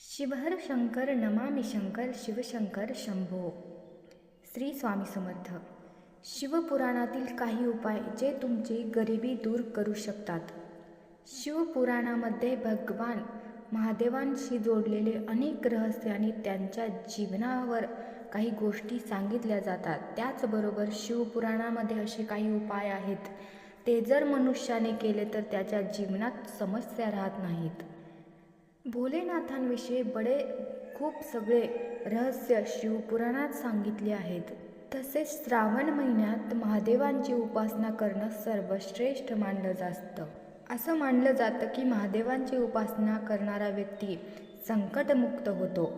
शिवहर शंकर नमामि शंकर शिवशंकर शंभो. श्री स्वामी समर्थ. शिवपुराणातील काही उपाय जे तुमची गरिबी दूर करू शकतात. शिवपुराणामध्ये भगवान महादेवांशी जोडलेले अनेक रहस्य आणि त्यांच्या जीवनावर काही गोष्टी सांगितल्या जातात. त्याचबरोबर शिवपुराणामध्ये असे काही उपाय आहेत ते जर मनुष्याने केले तर त्याच्या जीवनात समस्या राहत नाहीत. भोलेनाथांविषयी खूप सगळे रहस्य शिवपुराणात सांगितले आहेत. तसेच श्रावण महिन्यात महादेवांची उपासना करणं सर्वश्रेष्ठ मानलं जातं. असं मानलं जातं की महादेवांची उपासना करणारा व्यक्ती संकटमुक्त होतो.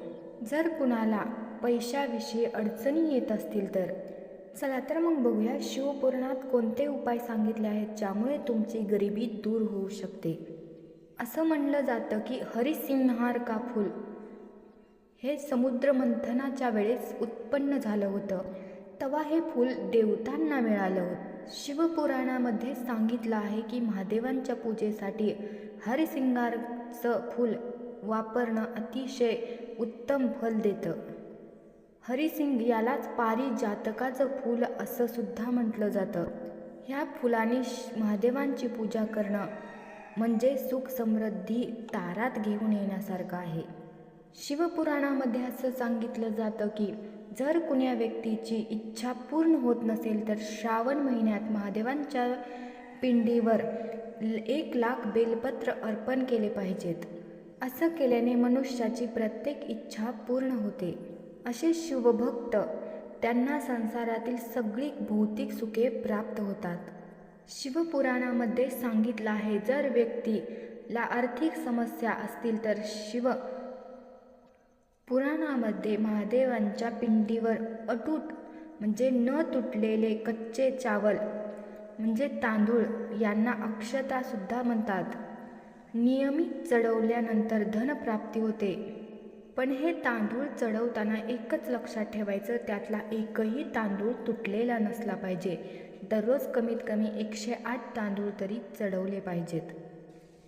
जर कुणाला पैशाविषयी अडचणी येत असतील तर चला तर मग बघूया शिवपुराणात कोणते उपाय सांगितले आहेत ज्यामुळे तुमची गरिबी दूर होऊ शकते. असं म्हणलं जातं की हरिसिंहार का फूल हे समुद्र मंथनाच्या वेळेस उत्पन्न झालं होतं. तेव्हा हे फूल देवतांना मिळालं होतं. शिवपुराणामध्ये सांगितलं आहे की महादेवांच्या पूजेसाठी हरिसिंगारचं फूल वापरणं अतिशय उत्तम फल देतं. हरिसिंग यालाच पारिजातकाचं फूल असं सुद्धा म्हटलं जातं. ह्या फुलाने महादेवांची पूजा करणं म्हणजे सुख समृद्धी दारात घेऊन येण्यासारखं आहे. शिवपुराणामध्ये असं सांगितलं जातं की जर कुण्या व्यक्तीची इच्छा पूर्ण होत नसेल तर श्रावण महिन्यात महादेवांच्या पिंडीवर 1,00,000 बेलपत्र अर्पण केले पाहिजेत. असं केल्याने मनुष्याची प्रत्येक इच्छा पूर्ण होते. असे शिवभक्त त्यांना संसारातील सगळी भौतिक सुखे प्राप्त होतात. शिवपुराणामध्ये सांगितलं आहे जर व्यक्तीला आर्थिक समस्या असतील तर शिवपुराणामध्ये महादेवांच्या पिंडीवर अटूट म्हणजे न तुटलेले कच्चे चावल म्हणजे तांदूळ यांना अक्षता सुद्धा म्हणतात नियमित चढवल्यानंतर धनप्राप्ती होते. पण हे तांदूळ चढवताना एकच लक्षात ठेवायचं त्यातला एकही तांदूळ तुटलेला नसला पाहिजे. दररोज कमीत कमी 108 तांदूळ तरी चढवले पाहिजेत.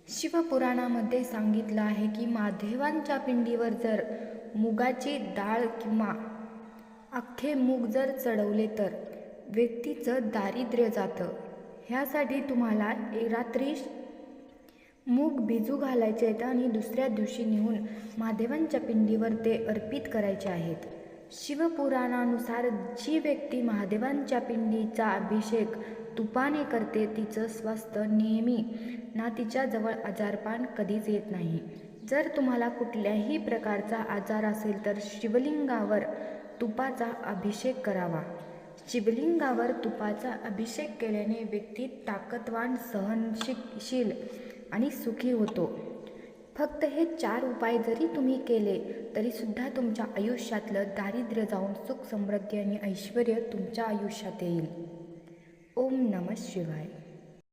शिवपुराणामध्ये सांगितलं आहे की महादेवांच्या पिंडीवर जर मुगाची डाळ किंवा अख्खे मूग जर चढवले तर व्यक्तीचं दारिद्र्य जातं. ह्यासाठी तुम्हाला रात्री मूग भिजू घालायचे आहेत आणि दुसऱ्या दिवशी नेऊन महादेवांच्या पिंडीवर ते अर्पित करायचे आहेत. शिवपुराणानुसार जी व्यक्ती महादेवांच्या पिंडीचा अभिषेक तुपाने करते तिचं स्वास्थ्य नेहमी ना तिच्याजवळ आजारपण कधीच येत नाही. जर तुम्हाला कुठल्याही प्रकारचा आजार असेल तर शिवलिंगावर तुपाचा अभिषेक करावा. शिवलिंगावर तुपाचा अभिषेक केल्याने व्यक्ती ताकदवान सहनशील आणि सुखी होतो. फक्त हे 4 उपाय जरी तुम्ही केले तरी सुद्धा तुमच्या आयुष्यातलं दारिद्र्य जाऊन सुख समृद्धी आणि ऐश्वर्य तुमच्या आयुष्यात येईल. ओम नमः शिवाय.